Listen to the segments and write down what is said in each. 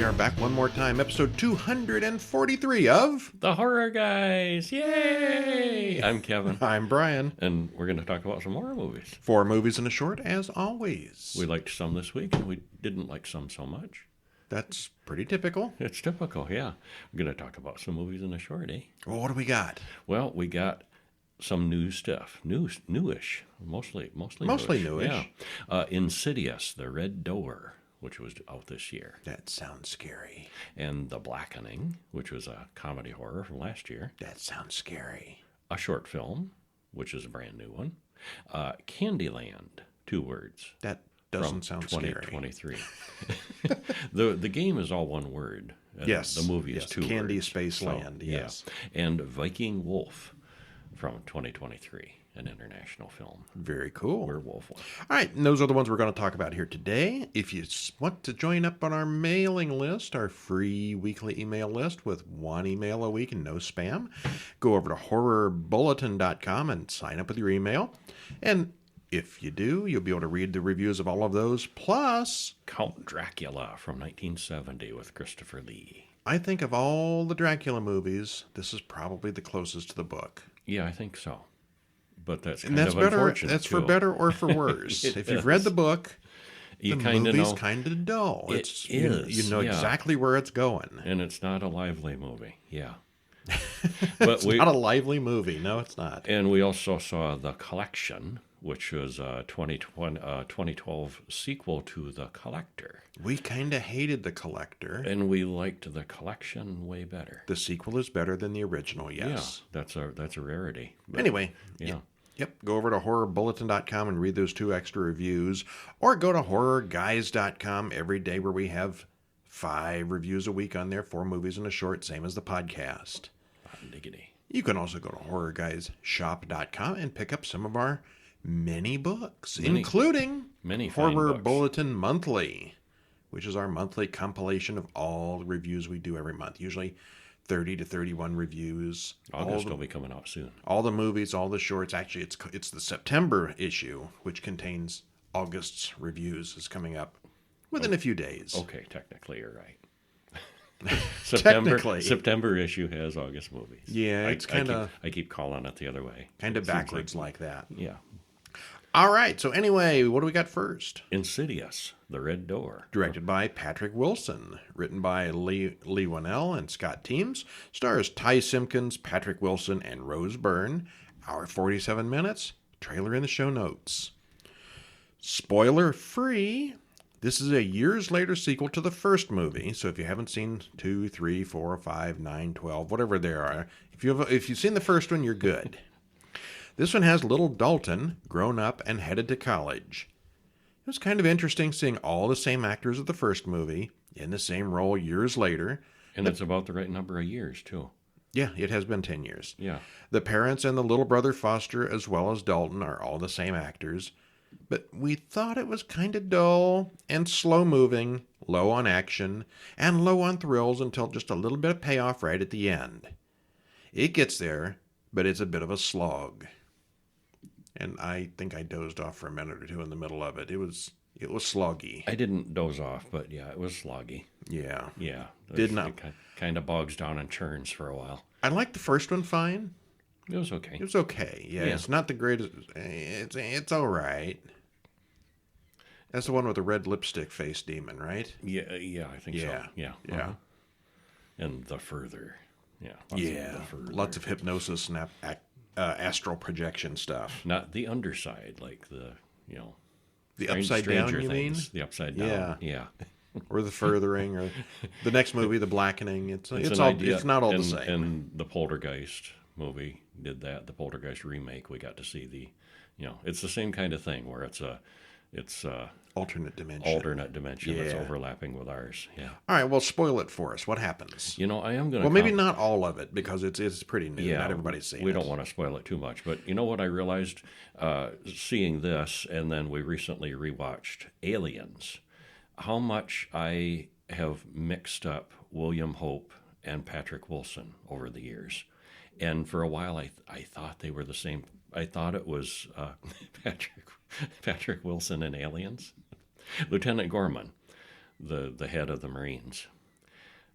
we are back one more time. Episode 243 of... The Horror Guys! Yay! I'm Kevin. I'm Brian. And we're going to talk about some horror movies. 4 movies and a short, as always. We liked some this week, and we didn't like some so much. That's pretty typical. It's typical, yeah. We're going to talk about some movies in a short, eh? Well, what do we got? Well, we got some new stuff. Newish. Mostly newish. Yeah. Insidious, The Red Door, which was out this year. That sounds scary. And The Blackening, which was a comedy horror from last year. That sounds scary. A short film, which is a brand new one. Candyland, 2 words. That doesn't sound scary. 2023. The game is all one word. Yes. The movie is 2 Candy words. Space Land, yes. Yeah. And Viking Wolf from 2023. An international film. Very cool. Werewolf one. All right, and those are the ones we're going to talk about here today. If you want to join up on our mailing list, our free weekly email list with 1 email a week and no spam, go over to horrorbulletin.com and sign up with your email. And if you do, you'll be able to read the reviews of all of those, plus Count Dracula from 1970 with Christopher Lee. I think of all the Dracula movies, this is probably the closest to the book. Yeah, I think so. But that's unfortunate. That's too. For better or for worse. If you've read the book, the movie's kind of dull. You know exactly where it's going. And it's not a lively movie. Yeah. But it's not a lively movie. No, it's not. And we also saw The Collection, which was a 2012 sequel to The Collector. We kind of hated The Collector. And we liked The Collection way better. The sequel is better than the original, yes. Yeah, that's a rarity. But anyway, yeah. Yep, go over to horrorbulletin.com and read those 2 extra reviews. Or go to horrorguys.com every day where we have 5 reviews a week on there, 4 movies and a short, same as the podcast. Diggity. You can also go to horrorguysshop.com and pick up some of our many books, including Horror Bulletin Monthly, which is our monthly compilation of all the reviews we do every month. Usually 30 to 31 reviews. August will be coming out soon. All the movies, all the shorts. Actually, it's the September issue, which contains August's reviews, is coming up within a few days. Okay, technically you're right. Technically. September issue has August movies. Yeah, it's kind of... I keep calling it the other way. Kind of backwards like that. Yeah. All right, so anyway, what do we got first? Insidious, The Red Door. Directed by Patrick Wilson. Written by Lee Winnell and Scott Teems. Stars Ty Simpkins, Patrick Wilson, and Rose Byrne. Hour 47 minutes. Trailer in the show notes. Spoiler free. This is a years later sequel to the first movie. So if you haven't seen 2, 3, 4, 5, 9, 12, whatever there are, if you've seen the first one, you're good. This one has little Dalton, grown up and headed to college. It was kind of interesting seeing all the same actors of the first movie in the same role years later. And it's about the right number of years, too. Yeah, it has been 10 years. Yeah. The parents and the little brother Foster, as well as Dalton, are all the same actors. But we thought it was kind of dull and slow-moving, low on action, and low on thrills until just a little bit of payoff right at the end. It gets there, but it's a bit of a slog. And I think I dozed off for a minute or 2 in the middle of it. It was sloggy. I didn't doze off, but yeah, it was sloggy. Yeah. Yeah. Did not. It kind of bogs down and churns for a while. I liked the first one fine. It was okay. It was okay. Yeah, it's not the greatest. It's all right. That's the one with the red lipstick face demon, right? Yeah, I think so. Yeah. Yeah. And The Further. Yeah. Lots of hypnosis and astral projection stuff. Not the underside, like the upside down, you things. mean? The upside down. Yeah. Or The Furthering, or the next movie, The Blackening. It's not all the same. And the Poltergeist movie did that. The Poltergeist remake, we got to see it's the same kind of thing where it's alternate dimension. That's overlapping with ours. Yeah. All right. Well, spoil it for us. What happens? I am going to. Well, maybe not all of it because it's pretty new. Yeah, not everybody's seen it. We don't want to spoil it too much. But you know what I realized seeing this, and then we recently rewatched Aliens, how much I have mixed up William Hope and Patrick Wilson over the years. And for a while, I thought they were the same. I thought it was Patrick Wilson in Aliens. Lieutenant Gorman, the head of the Marines.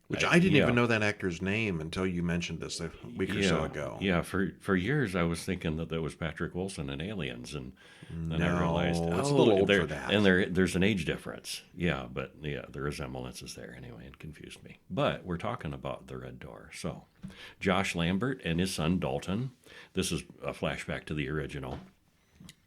Which I didn't even know that actor's name until you mentioned this a week or so ago. Yeah, for years I was thinking that was Patrick Wilson in Aliens, and then I realized, it's a little old for that. And there's an age difference. Yeah, but the resemblance is there anyway. It confused me. But we're talking about the Red Door. So, Josh Lambert and his son Dalton. This is a flashback to the original.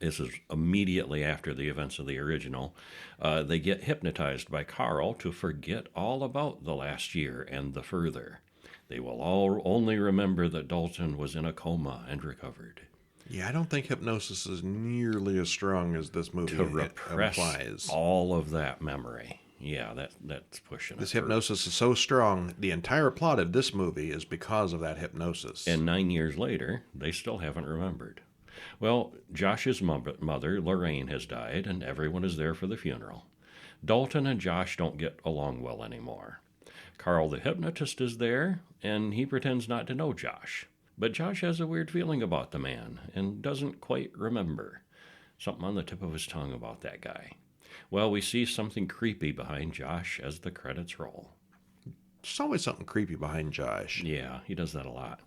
This is immediately after the events of the original. They get hypnotized by Carl to forget all about the last year and the further. They will all only remember that Dalton was in a coma and recovered. Yeah, I don't think hypnosis is nearly as strong as this movie to repress implies. All of that memory. Yeah, that's pushing it. This hypnosis is so strong, the entire plot of this movie is because of that hypnosis. And 9 years later, they still haven't remembered. Well, Josh's mother, Lorraine, has died, and everyone is there for the funeral. Dalton and Josh don't get along well anymore. Carl the hypnotist is there, and he pretends not to know Josh. But Josh has a weird feeling about the man, and doesn't quite remember. Something on the tip of his tongue about that guy. Well, we see something creepy behind Josh as the credits roll. There's always something creepy behind Josh. Yeah, he does that a lot.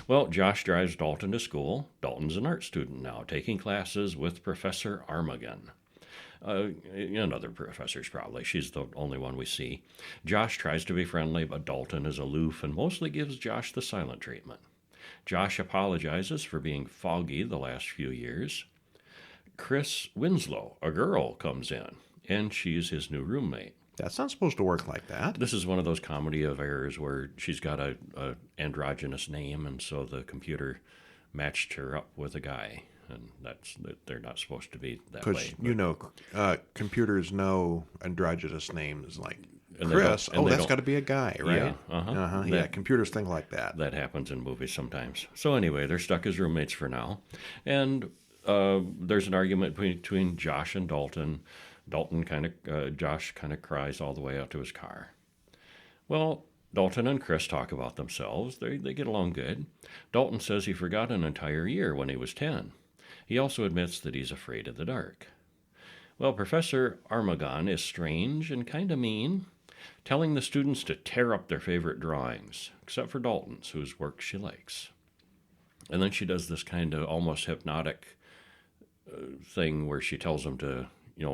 Well, Josh drives Dalton to school. Dalton's an art student now, taking classes with Professor Armagon. And other professors, probably. She's the only one we see. Josh tries to be friendly, but Dalton is aloof and mostly gives Josh the silent treatment. Josh apologizes for being foggy the last few years. Chris Winslow, a girl, comes in, and she's his new roommate. That's not supposed to work like that. This is one of those comedy of errors where she's got a androgynous name, and so the computer matched her up with a guy, and they're not supposed to be that way. Because computers know androgynous names like Chris. That's got to be a guy, right? Yeah, yeah, computers think like that. That happens in movies sometimes. So anyway, they're stuck as roommates for now, and there's an argument between Josh and Dalton. Josh kind of cries all the way out to his car. Well, Dalton and Chris talk about themselves. They get along good. Dalton says he forgot an entire year when he was 10. He also admits that he's afraid of the dark. Well, Professor Armagon is strange and kind of mean, telling the students to tear up their favorite drawings, except for Dalton's, whose work she likes. And then she does this kind of almost hypnotic thing where she tells them to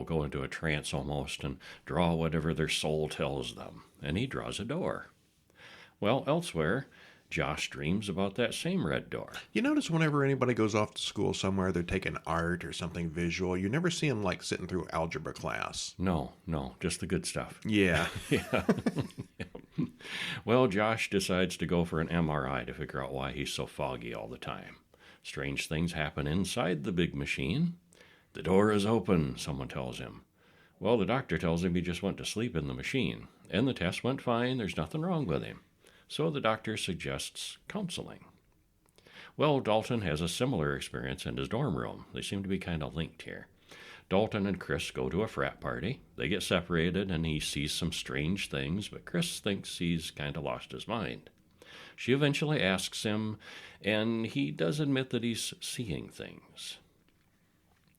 go into a trance almost and draw whatever their soul tells them. And he draws a door. Well, elsewhere, Josh dreams about that same red door. You notice whenever anybody goes off to school somewhere, they're taking art or something visual. You never see them like sitting through algebra class. No, just the good stuff. Yeah. Yeah. Well, Josh decides to go for an MRI to figure out why he's so foggy all the time. Strange things happen inside the big machine. The door is open, someone tells him. Well, the doctor tells him he just went to sleep in the machine, and the test went fine, there's nothing wrong with him. So the doctor suggests counseling. Well, Dalton has a similar experience in his dorm room. They seem to be kind of linked here. Dalton and Chris go to a frat party. They get separated, and he sees some strange things, but Chris thinks he's kind of lost his mind. She eventually asks him, and he does admit that he's seeing things.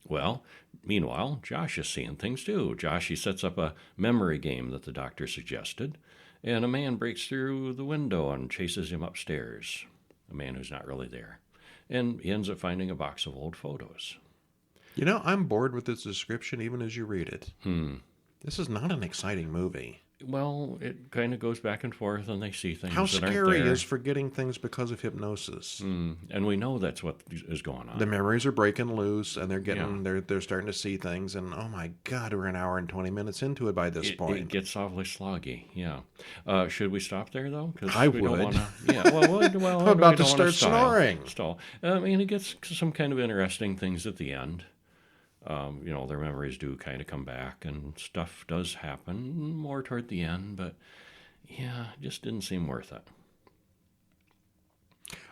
Well, meanwhile, Josh is seeing things too. He sets up a memory game that the doctor suggested, and a man breaks through the window and chases him upstairs, a man who's not really there, and he ends up finding a box of old photos. I'm bored with this description even as you read it. This is not an exciting movie. Well, it kind of goes back and forth, and they see things How that aren't scary there. is forgetting things because of hypnosis. And we know that's what is going on. The memories are breaking loose, and they're starting to see things, and oh my God, we're an hour and 20 minutes into it by this point. It gets awfully sloggy, yeah. Should we stop there, though? I would. Don't wanna, yeah, well, I'm about to start snoring. Stall. It gets some kind of interesting things at the end. Their memories do kind of come back, and stuff does happen more toward the end, but yeah, it just didn't seem worth it.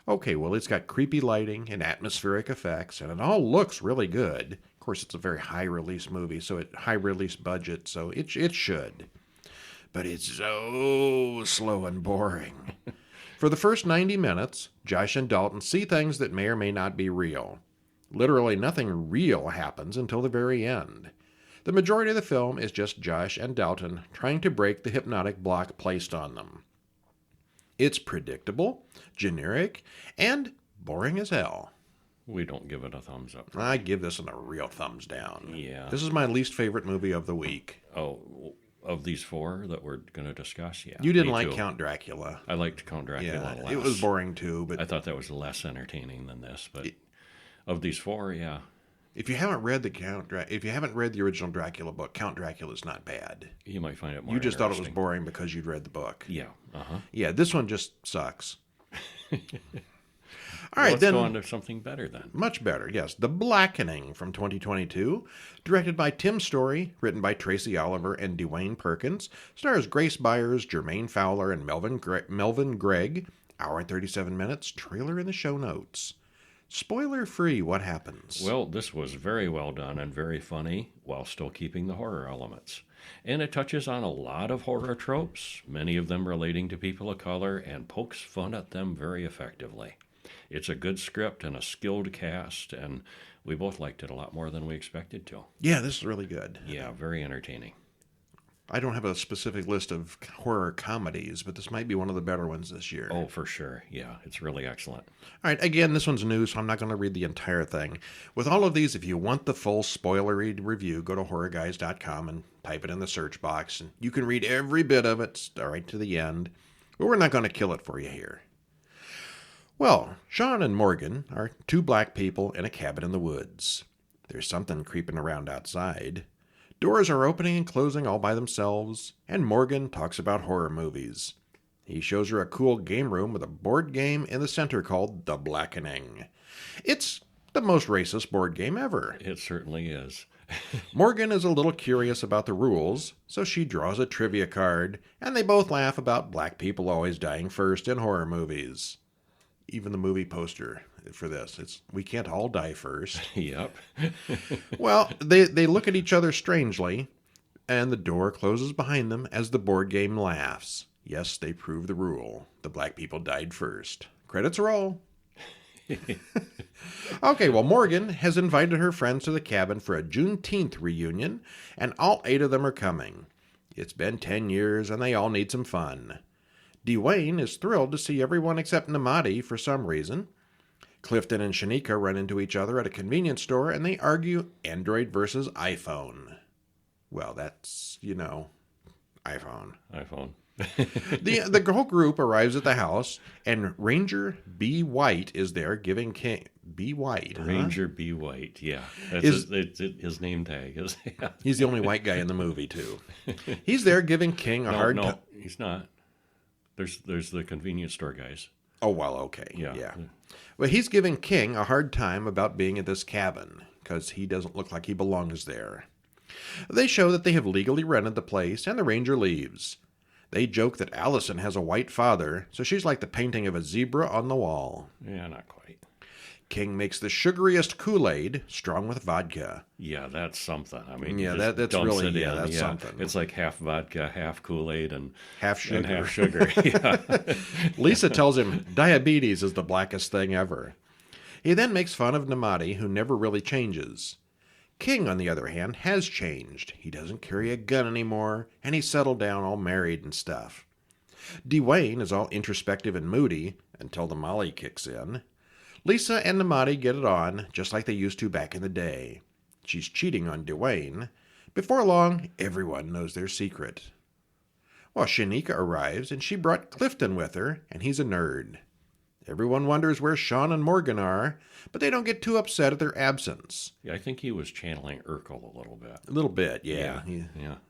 Okay, well, it's got creepy lighting and atmospheric effects, and it all looks really good. Of course, it's a very high-release movie, high-release budget, so it should. But it's so slow and boring. For the first 90 minutes, Josh and Dalton see things that may or may not be real. Literally nothing real happens until the very end. The majority of the film is just Josh and Dalton trying to break the hypnotic block placed on them. It's predictable, generic, and boring as hell. We don't give it a thumbs up. I give this one a real thumbs down. Yeah. This is my least favorite movie of the week. Oh, of these four that we're going to discuss, yeah. You didn't me like too. Count Dracula. I liked Count Dracula Yeah, less. it was boring too, but I thought that was less entertaining than this, but of these four, yeah. if you haven't read if you haven't read the original Dracula book, Count Dracula is not bad. You might find it more You just thought it was interesting. boring because you'd read the book. Yeah, uh-huh. Yeah, this one just sucks. All right, Let's then. go on to something better then. Much better, yes. The Blackening from 2022, directed by Tim Story, written by Tracy Oliver and Dwayne Perkins, stars Grace Byers, Jermaine Fowler, and Melvin Gregg. Hour and 37 minutes. Trailer in the show notes. Spoiler free, what happens? Well, this was very well done and very funny while still keeping the horror elements. And it touches on a lot of horror tropes, many of them relating to people of color, and pokes fun at them very effectively. It's a good script and a skilled cast, and we both liked it a lot more than we expected to. Yeah, this is really good. Yeah, very entertaining. I don't have a specific list of horror comedies, but this might be one of the better ones this year. Oh, for sure. Yeah, it's really excellent. All right, again, this one's new, so I'm not going to read the entire thing. With all of these, if you want the full spoilery review, go to horrorguys.com and type it in the search box, and you can read every bit of it right to the end. But we're not going to kill it for you here. Well, Sean and Morgan are two black people in a cabin in the woods. There's something creeping around outside. Doors are opening and closing all by themselves, and Morgan talks about horror movies. He shows her a cool game room with a board game in the center called The Blackening. It's the most racist board game ever. It certainly is. Morgan is a little curious about the rules, so she draws a trivia card, and they both laugh about black people always dying first in horror movies. Even the movie poster for this, it's "We can't all die first." Yep. Well, they look at each other strangely, and the door closes behind them as the board game laughs. Yes, they prove the rule. The black people died first. Credits roll. Okay, well, Morgan has invited her friends to the cabin for a Juneteenth reunion, and all 8 of them are coming. It's been 10 years, and they all need some fun. Dwayne is thrilled to see everyone except Namadi for some reason. Clifton and Shanika run into each other at a convenience store, and they argue Android versus iPhone. Well, that's, iPhone. The whole group arrives at the house, and Ranger B. White is there giving King... B. White, huh? Ranger B. White, yeah. That's his name tag. Yeah. He's the only white guy in the movie, too. He's there giving King a hard time. No, he's not. There's the convenience store guys. Oh, well, okay. Yeah. Well, he's giving King a hard time about being at this cabin, because he doesn't look like he belongs there. They show that they have legally rented the place, and the ranger leaves. They joke that Allison has a white father, so she's like the painting of a zebra on the wall. Yeah, not quite. King makes the sugariest Kool-Aid, strong with vodka. Yeah, that's something. I mean, Yeah, he just that's dumps really, it in. that's something. It's like half vodka, half Kool-Aid, and Half sugar. And half sugar. Yeah. Lisa tells him diabetes is the blackest thing ever. He then makes fun of Namadi, who never really changes. King, on the other hand, has changed. He doesn't carry a gun anymore, and he's settled down all married and stuff. Dwayne is all introspective and moody until the Molly kicks in. Lisa and Namadi get it on, just like they used to back in the day. She's cheating on Dwayne. Before long, everyone knows their secret. Well, Shanika arrives, and she brought Clifton with her, and he's a nerd. Everyone wonders where Sean and Morgan are, but they don't get too upset at their absence. Yeah, I think he was channeling Urkel a little bit. A little bit, yeah.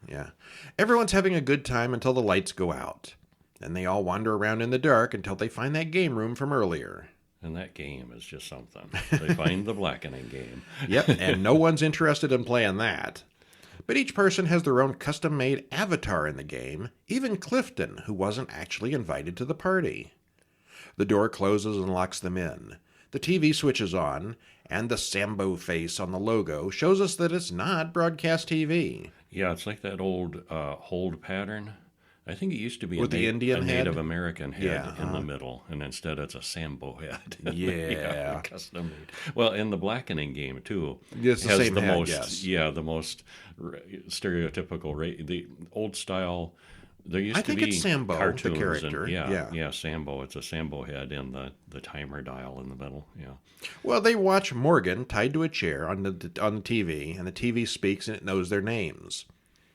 Yeah. Everyone's having a good time until the lights go out. Then they all wander around in the dark until they find that game room from earlier. And that game is just something. They find the Blackening game. Yep, and no one's interested in playing that. But each person has their own custom-made avatar in the game, even Clifton, who wasn't actually invited to the party. The door closes and locks them in. The TV switches on, and the Sambo face on the logo shows us that it's not broadcast TV. Yeah, it's like that old hold pattern. I think it used to be With the Indian a head? Native American head Yeah, in the middle, and instead it's a Sambo head. Yeah. Custom made. Well, in the Blackening game too, It's the has same the head, most yes. the most stereotypical the old style There used I to think be it's Sambo, the cartoons character. And, Yeah. yeah, Sambo. It's a Sambo head in the timer dial in the middle. Yeah. Well, they watch Morgan tied to a chair on the TV, and the TV speaks and it knows their names.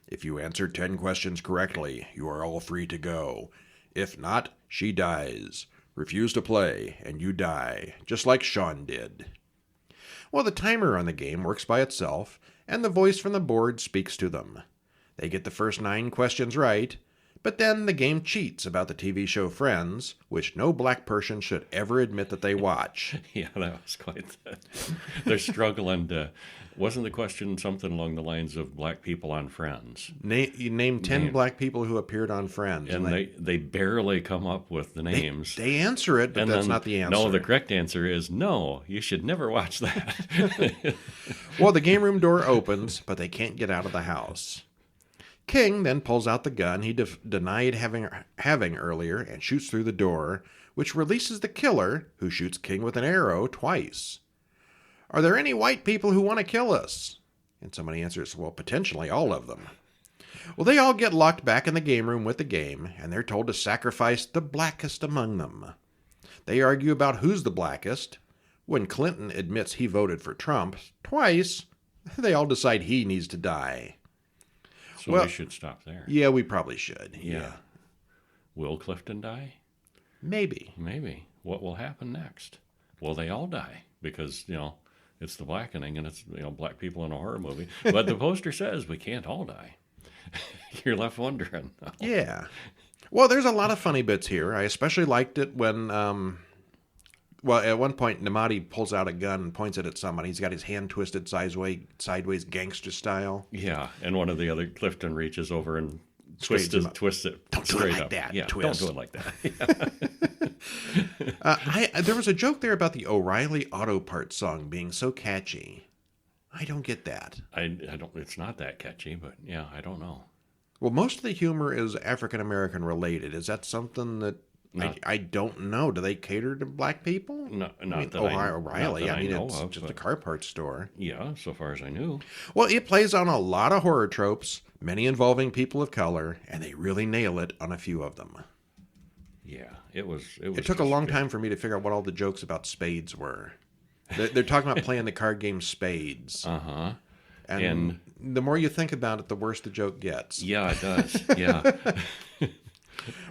If you answer 10 questions correctly, you are all free to go. If not, she dies. Refuse to play, and you die, just like Sean did. Well, the timer on the game works by itself, and the voice from the board speaks to them. They get the first 9 questions right, but then the game cheats about the TV show Friends, which no black person should ever admit that they watch. Yeah, that was quite they're struggling to... Wasn't the question something along the lines of black people on Friends? You name 10 black people who appeared on Friends. And they barely come up with the names. They answer it, but and that's then, not the answer. No, the correct answer is no, you should never watch that. Well, the game room door opens, but they can't get out of the house. King then pulls out the gun he denied having earlier and shoots through the door, which releases the killer, who shoots King with an arrow twice. Are there any white people who want to kill us? And somebody answers, well, potentially all of them. Well, they all get locked back in the game room with the game, and they're told to sacrifice the blackest among them. They argue about who's the blackest. When Clinton admits he voted for Trump twice, they all decide he needs to die. So well, we should stop there. Yeah, we probably should. Yeah. Will Clifton die? Maybe. Maybe. What will happen next? Will they all die? Because, it's the Blackening, and it's black people in a horror movie. But the poster says we can't all die. You're left wondering. Yeah. Well, there's a lot of funny bits here. I especially liked it when, at one point, Namadi pulls out a gun and points it at somebody. He's got his hand twisted sideways gangster style. Yeah, and one of the other Clifton reaches over and twists it Don't do it straight like up. that. Yeah, twist. don't do it like that. There was a joke there about the O'Reilly Auto Parts song being so catchy. I don't get that. I don't. It's not that catchy, but yeah, I don't know. Well, most of the humor is African American related. Is that something that I don't know? Do they cater to black people? No, O'Reilly. It's just a car parts store. Yeah, so far as I knew. Well, it plays on a lot of horror tropes, many involving people of color, and they really nail it on a few of them. Yeah, it was. It took a long time for me to figure out what all the jokes about spades were. They're talking about playing the card game Spades. Uh-huh. And the more you think about it, the worse the joke gets. Yeah, it does. Yeah.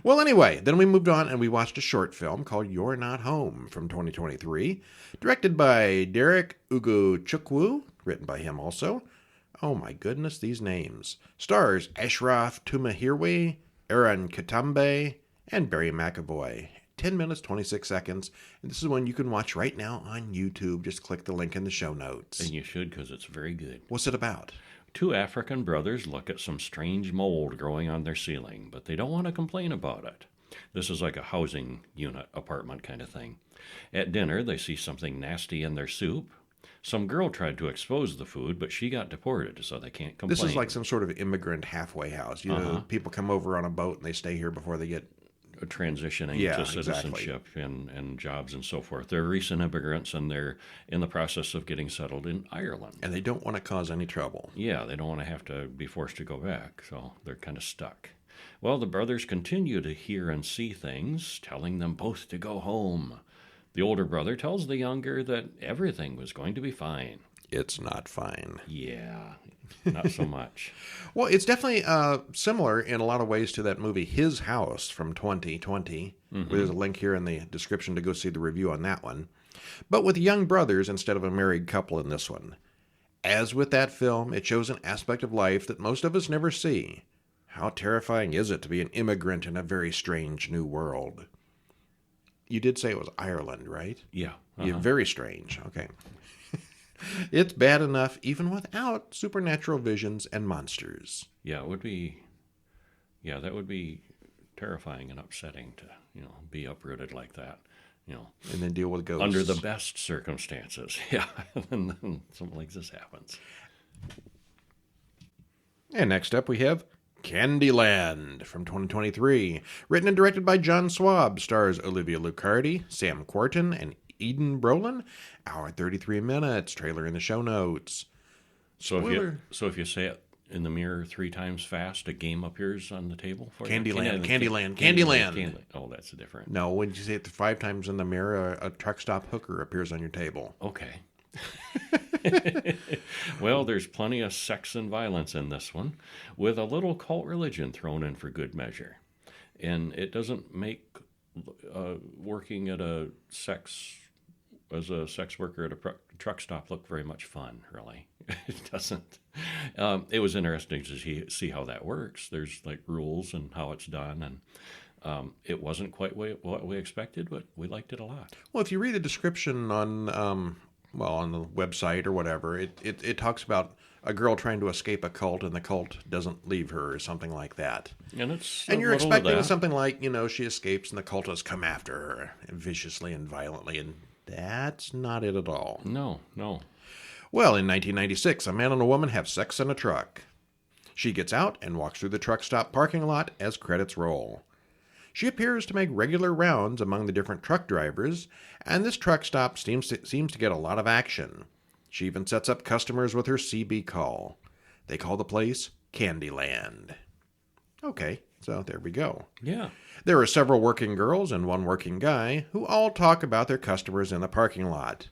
Well, anyway, then we moved on and we watched a short film called You're Not Home from 2023, directed by Derek Ugochukwu, written by him also. Oh my goodness, these names. Stars Ashraf Tumahirwe, Aaron Katambe, and Barry McAvoy. 10 minutes, 26 seconds. And this is one you can watch right now on YouTube. Just click the link in the show notes. And you should, because it's very good. What's it about? 2 African brothers look at some strange mold growing on their ceiling, but they don't want to complain about it. This is like a housing unit, apartment kind of thing. At dinner, they see something nasty in their soup. Some girl tried to expose the food, but she got deported, so they can't complain. This is like some sort of immigrant halfway house. You know, people come over on a boat and they stay here before they get transitioning to citizenship and jobs and so forth. They're recent immigrants, and they're in the process of getting settled in Ireland. And they don't want to cause any trouble. Yeah, they don't want to have to be forced to go back, so they're kind of stuck. Well, the brothers continue to hear and see things, telling them both to go home. The older brother tells the younger that everything was going to be fine. It's not fine. Yeah, not so much. Well, it's definitely similar in a lot of ways to that movie His House from 2020. Where there's a link here in the description to go see the review on that one. But with young brothers instead of a married couple in this one. As with that film, it shows an aspect of life that most of us never see. How terrifying is it to be an immigrant in a very strange new world? You did say it was Ireland, right? Yeah. Yeah, very strange. Okay. It's bad enough even without supernatural visions and monsters. Yeah, it would be. Yeah, that would be terrifying and upsetting to be uprooted like that. And then deal with ghosts under the best circumstances. Yeah, and then something like this happens. And next up we have Candyland from 2023, written and directed by John Swab, stars Olivia Luccardi, Sam Quarton, and Eden Brolin. Hour 33 minutes. Trailer in the show notes. So if you say it in the mirror 3 times fast, a game appears on the table for you? Candyland. Oh, that's different. No, when you say it 5 times in the mirror, a truck stop hooker appears on your table. Okay. Well, there's plenty of sex and violence in this one, with a little cult religion thrown in for good measure. And it doesn't make working at as a sex worker at a truck stop look very much fun, really. It doesn't. It was interesting to see how that works. There's like rules and how it's done, and it wasn't quite what we expected, but we liked it a lot. Well, if you read the description on the website or whatever, it talks about a girl trying to escape a cult and the cult doesn't leave her or something like that. And you're expecting something like, she escapes and the cultists come after her viciously and violently, and that's not it at all. No. Well, in 1996, a man and a woman have sex in a truck. She gets out and walks through the truck stop parking lot as credits roll. She appears to make regular rounds among the different truck drivers, and this truck stop seems to get a lot of action. She even sets up customers with her CB call. They call the place Candyland. Okay, so there we go. Yeah. There are several working girls and one working guy who all talk about their customers in the parking lot.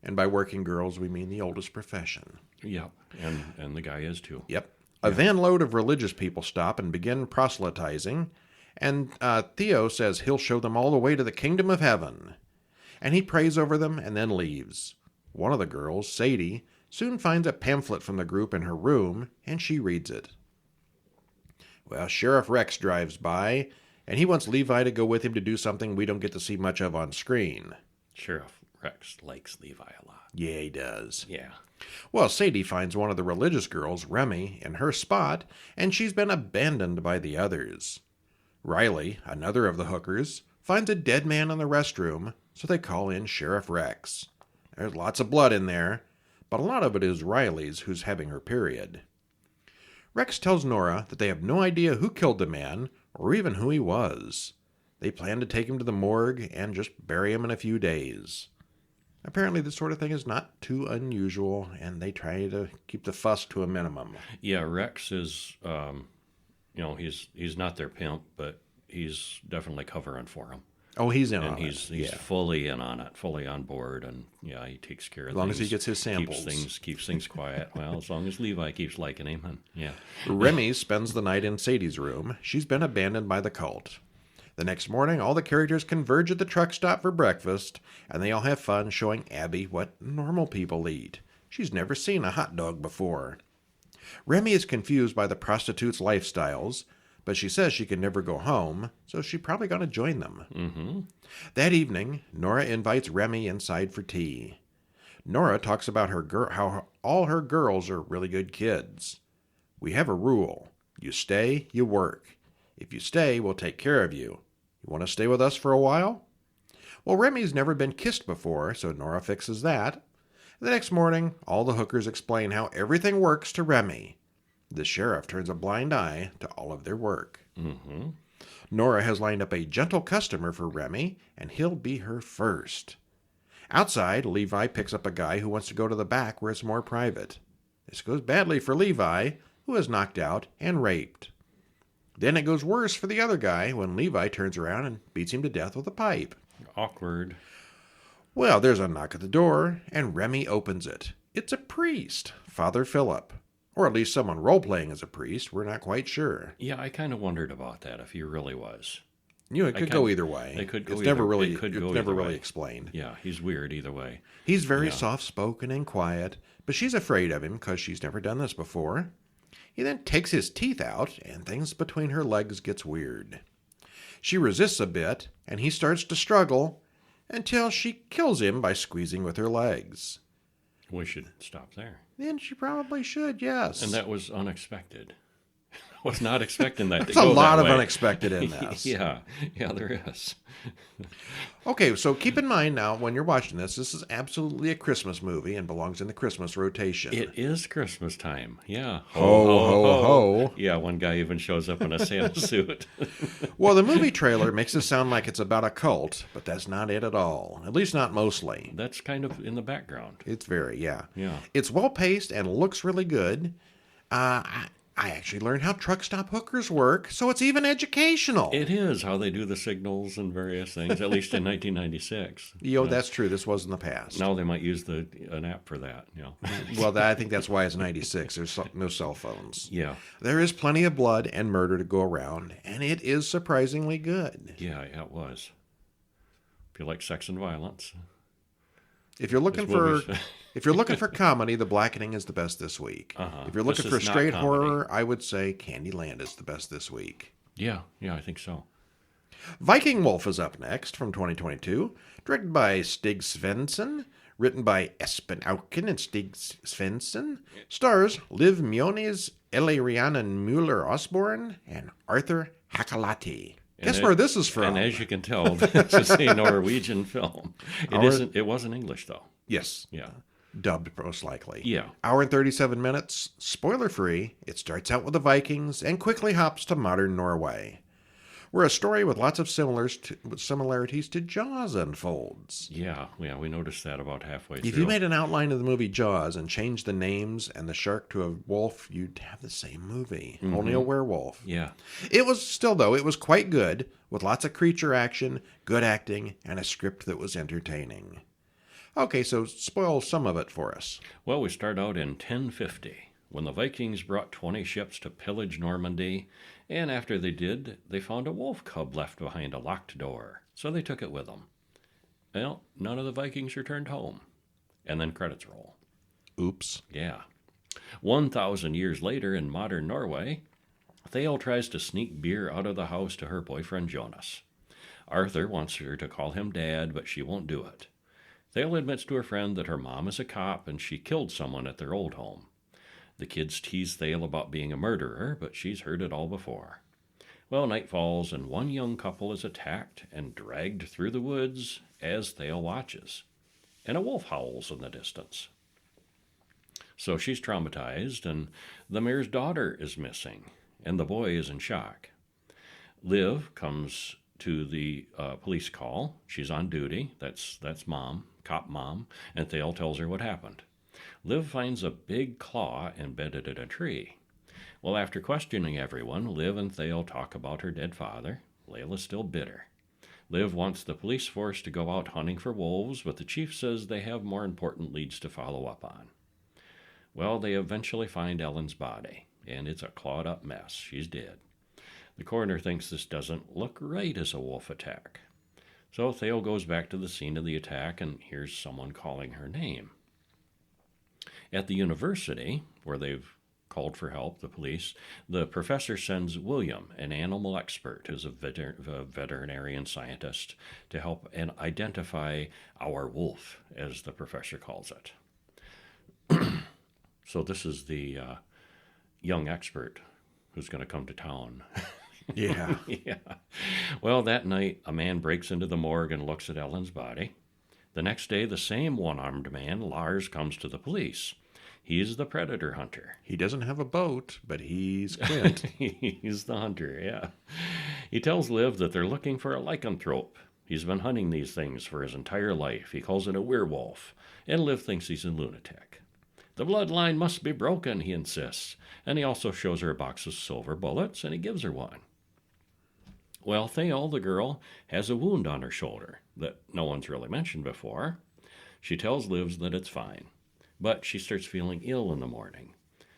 And by working girls, we mean the oldest profession. Yep, and the guy is too. Yep. A van load of religious people stop and begin proselytizing, and Theo says he'll show them all the way to the kingdom of heaven. And he prays over them and then leaves. One of the girls, Sadie, soon finds a pamphlet from the group in her room, and she reads it. Well, Sheriff Rex drives by, and he wants Levi to go with him to do something we don't get to see much of on screen. Sheriff Rex likes Levi a lot. Yeah, he does. Yeah. Well, Sadie finds one of the religious girls, Remy, in her spot, and she's been abandoned by the others. Riley, another of the hookers, finds a dead man in the restroom, so they call in Sheriff Rex. There's lots of blood in there, but a lot of it is Riley's, who's having her period. Rex tells Nora that they have no idea who killed the man, or even who he was. They plan to take him to the morgue and just bury him in a few days. Apparently this sort of thing is not too unusual, and they try to keep the fuss to a minimum. Yeah, Rex is, he's not their pimp, but he's definitely covering for them. Oh, he's in on it. He's fully in on it, fully on board, and yeah, he takes care of things. As long as he gets his samples. Keeps things quiet. Well, as long as Levi keeps liking him, and yeah. Remy spends the night in Sadie's room. She's been abandoned by the cult. The next morning, all the characters converge at the truck stop for breakfast, and they all have fun showing Abby what normal people eat. She's never seen a hot dog before. Remy is confused by the prostitutes' lifestyles, but she says she can never go home, so she's probably going to join them. Mm-hmm. That evening, Nora invites Remy inside for tea. Nora talks about how all her girls are really good kids. We have a rule. You stay, you work. If you stay, we'll take care of you. You want to stay with us for a while? Well, Remy's never been kissed before, so Nora fixes that. The next morning, all the hookers explain how everything works to Remy. The sheriff turns a blind eye to all of their work. Mm-hmm. Nora has lined up a gentle customer for Remy, and he'll be her first. Outside, Levi picks up a guy who wants to go to the back where it's more private. This goes badly for Levi, who is knocked out and raped. Then it goes worse for the other guy when Levi turns around and beats him to death with a pipe. Awkward. Well, there's a knock at the door, and Remy opens it. It's a priest, Father Philip. Or at least someone role-playing as a priest. We're not quite sure. Yeah, I kind of wondered about that, if he really was. It could go either way. It could go it's either, never really, it could it's go never either really way. explained. Yeah, he's weird either way. He's very soft-spoken and quiet, but she's afraid of him because she's never done this before. He then takes his teeth out, and things between her legs gets weird. She resists a bit, and he starts to struggle until she kills him by squeezing with her legs. We should stop there. Then she probably should, yes. And that was unexpected. I was not expecting that. There's a lot of unexpected in this. Yeah, there is. Okay, so keep in mind now, when you're watching this is absolutely a Christmas movie and belongs in the Christmas rotation. It is Christmas time, yeah. Ho, ho, ho. Yeah, one guy even shows up in a Santa suit. Well, the movie trailer makes it sound like it's about a cult, but that's not it at all. At least not mostly. That's kind of in the background. It's very, yeah. Yeah. It's well-paced and looks really good. I actually learned how truck stop hookers work, so it's even educational. It is how they do the signals and various things, at least in 1996. That's true. This was in the past. Now they might use an app for that. Well, I think that's why it's 96. There's no cell phones. Yeah. There is plenty of blood and murder to go around, and it is surprisingly good. Yeah, it was. If you like sex and violence. If you're looking for comedy, The Blackening is the best this week. If you're looking for straight horror, I would say Candyland is the best this week. Yeah, I think so. Viking Wolf is up next from 2022, directed by Stig Svensson, written by Espen Auken and Stig Svensson, stars Liv Mjolnir, Rhiannon Mueller-Osborne, and Arthur Hakalati. Guess where this is from? And as you can tell, this is a Norwegian film. It wasn't English, though. Yes. Yeah. Dubbed, most likely. Yeah. Hour and 37 minutes. Spoiler-free. It starts out with the Vikings and quickly hops to modern Norway, where a story with lots of similarities to Jaws unfolds. Yeah, we noticed that about halfway through. If you made an outline of the movie Jaws and changed the names and the shark to a wolf, you'd have the same movie, only a werewolf. Yeah. It was quite good, with lots of creature action, good acting, and a script that was entertaining. Okay, so spoil some of it for us. Well, we start out in 1050, when the Vikings brought 20 ships to pillage Normandy, and after they did, they found a wolf cub left behind a locked door, so they took it with them. Well, none of the Vikings returned home. And then credits roll. Oops. Yeah. 1,000 years later in modern Norway, Thale tries to sneak beer out of the house to her boyfriend Jonas. Arthur wants her to call him Dad, but she won't do it. Thale admits to her friend that her mom is a cop and she killed someone at their old home. The kids tease Thale about being a murderer, but she's heard it all before. Well, night falls, and one young couple is attacked and dragged through the woods as Thale watches, and a wolf howls in the distance. So she's traumatized, and the mayor's daughter is missing, and the boy is in shock. Liv comes to the police call. She's on duty. That's mom, cop mom, and Thale tells her what happened. Liv finds a big claw embedded in a tree. Well, after questioning everyone, Liv and Thale talk about her dead father. Layla's still bitter. Liv wants the police force to go out hunting for wolves, but the chief says they have more important leads to follow up on. Well, they eventually find Ellen's body, and it's a clawed-up mess. She's dead. The coroner thinks this doesn't look right as a wolf attack. So Thale goes back to the scene of the attack and hears someone calling her name. At the university, where they've called for help, the police, the professor sends William, an animal expert who's a veterinarian scientist, to help and identify our wolf, as the professor calls it. So this is the young expert who's going to come to town. Yeah. Yeah. Well, that night, a man breaks into the morgue and looks at Ellen's body. The next day, the same one-armed man, Lars, comes to the police. He's the predator hunter. He doesn't have a boat, but he's Clint. He's the hunter, yeah. He tells Liv that they're looking for a lycanthrope. He's been hunting these things for his entire life. He calls it a werewolf, and Liv thinks he's a lunatic. The bloodline must be broken, he insists, and he also shows her a box of silver bullets, and he gives her one. Well, Thale, the girl, has a wound on her shoulder that no one's really mentioned before. She tells Liv that it's fine, but she starts feeling ill in the morning.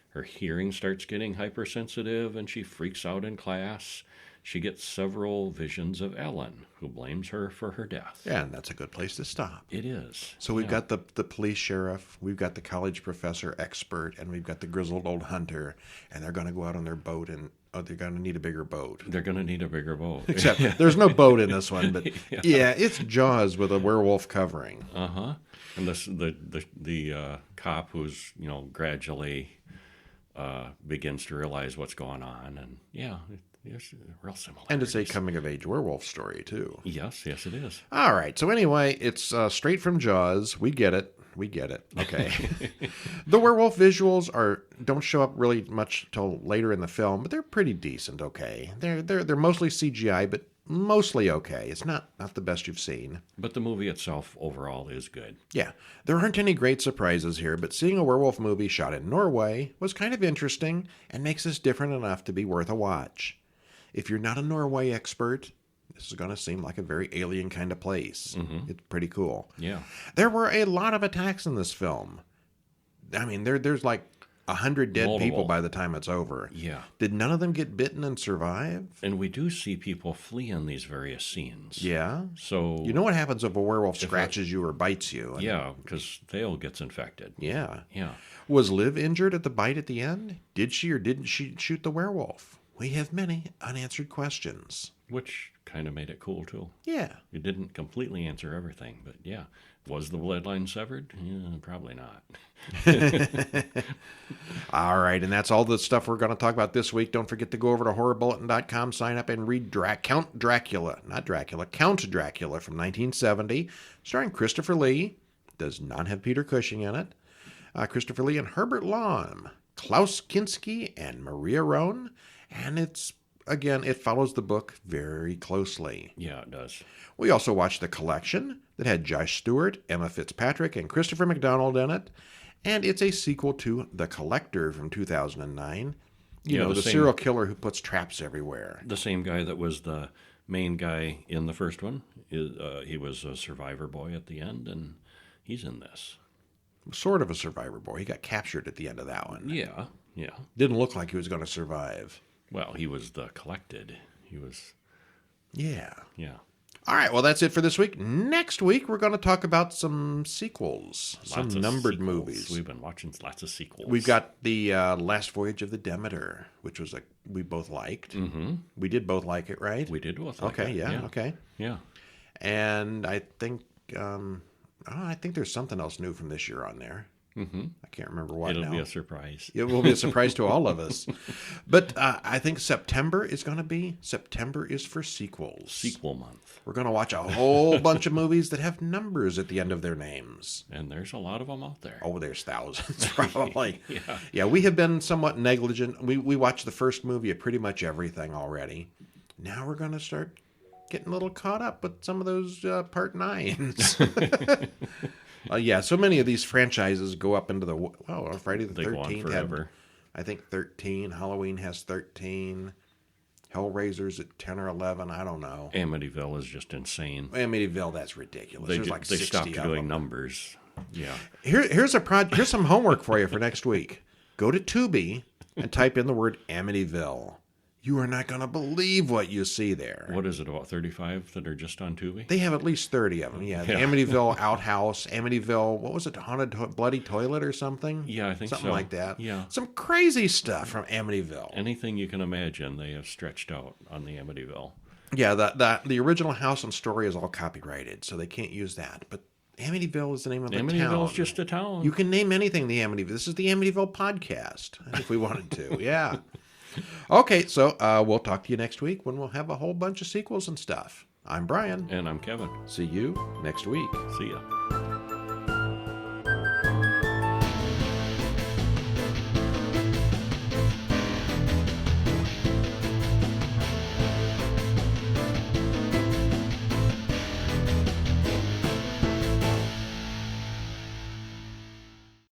Her hearing starts getting hypersensitive, and she freaks out in class. She gets several visions of Ellen, who blames her for her death. Yeah, and that's a good place to stop. It is. So we've got the police sheriff, we've got the college professor expert, and we've got the grizzled old hunter, and they're going to go out on their boat, and they're going to need a bigger boat. They're going to need a bigger boat. Except there's no boat in this one, but yeah, it's Jaws with a werewolf covering. Uh-huh. And the cop who's, gradually begins to realize what's going on, and there's real similarities. And it's a coming-of-age werewolf story, too. Yes, it is. All right, so anyway, it's straight from Jaws. We get it. Okay. The werewolf visuals don't show up really much till later in the film, but they're pretty decent, okay. They're mostly CGI, but mostly okay. It's not the best you've seen. But the movie itself overall is good. Yeah, there aren't any great surprises here, but seeing a werewolf movie shot in Norway was kind of interesting and makes this different enough to be worth a watch. If you're not a Norway expert, this is going to seem like a very alien kind of place. It's pretty cool. Yeah. There were a lot of attacks in this film. I mean, there's like 100 dead people by the time it's over. Yeah. Did none of them get bitten and survive? And we do see people flee in these various scenes. Yeah. So You know what happens if a werewolf scratches you or bites you? yeah, because Thale gets infected. Yeah. Yeah. Was Liv injured at the bite at the end? Did she or didn't she shoot the werewolf? We have many unanswered questions. Which kind of made it cool, too. Yeah. It didn't completely answer everything, but yeah. Was the bloodline severed? Yeah, probably not. All right, and that's all the stuff we're going to talk about this week. Don't forget to go over to horrorbulletin.com, sign up, and read Count Dracula from 1970, starring Christopher Lee. Does not have Peter Cushing in it. Christopher Lee and Herbert Lom, Klaus Kinski, and Maria Rohn. And it follows the book very closely. Yeah, it does. We also watched The Collection that had Josh Stewart, Emma Fitzpatrick, and Christopher McDonald in it. And it's a sequel to The Collector from 2009. You know, the serial killer who puts traps everywhere. The same guy that was the main guy in the first one. He was a survivor boy at the end, and he's in this. Sort of a survivor boy. He got captured at the end of that one. Yeah, yeah. Didn't look like he was going to survive. Well, he was the collected. He was... Yeah. Yeah. All right, well, that's it for this week. Next week, we're going to talk about some sequels, some numbered movies. We've been watching lots of sequels. We've got the Last Voyage of the Demeter, which was we both liked. Mm-hmm. We did both like it, right? We did both like it. Okay, yeah, okay. Yeah. And I think there's something else new from this year on there. Mm-hmm. I can't remember what. It'll be a surprise. It will be a surprise to all of us. But I think September is for sequels. Sequel month. We're going to watch a whole bunch of movies that have numbers at the end of their names. And there's a lot of them out there. Oh, there's thousands, probably. Yeah. Yeah, we have been somewhat negligent. We watched the first movie of pretty much everything already. Now we're going to start getting a little caught up with some of those part 9s. Yeah, so many of these franchises go up into Friday the 13th. They go on forever. I think 13. Halloween has 13. Hellraiser's at 10 or 11. I don't know. Amityville is just insane. Amityville, that's ridiculous. There's like 60 stopped of doing them. Numbers. Yeah. Here's some homework for you for next week. Go to Tubi and type in the word Amityville. You are not going to believe what you see there. What is it, about 35 that are just on Tubi? They have at least 30 of them, yeah. The Amityville Outhouse, Amityville, what was it, Haunted Bloody Toilet or something? Yeah, I think something so. like that. Yeah. Some crazy stuff from Amityville. Anything you can imagine, they have stretched out on the Amityville. Yeah, the original house and story is all copyrighted, so they can't use that. But Amityville is the name of the town. Amityville's just a town. You can name anything the Amityville. This is the Amityville podcast, if we wanted to. Yeah. Okay, so we'll talk to you next week when we'll have a whole bunch of sequels and stuff. I'm Brian. And I'm Kevin. See you next week. See ya.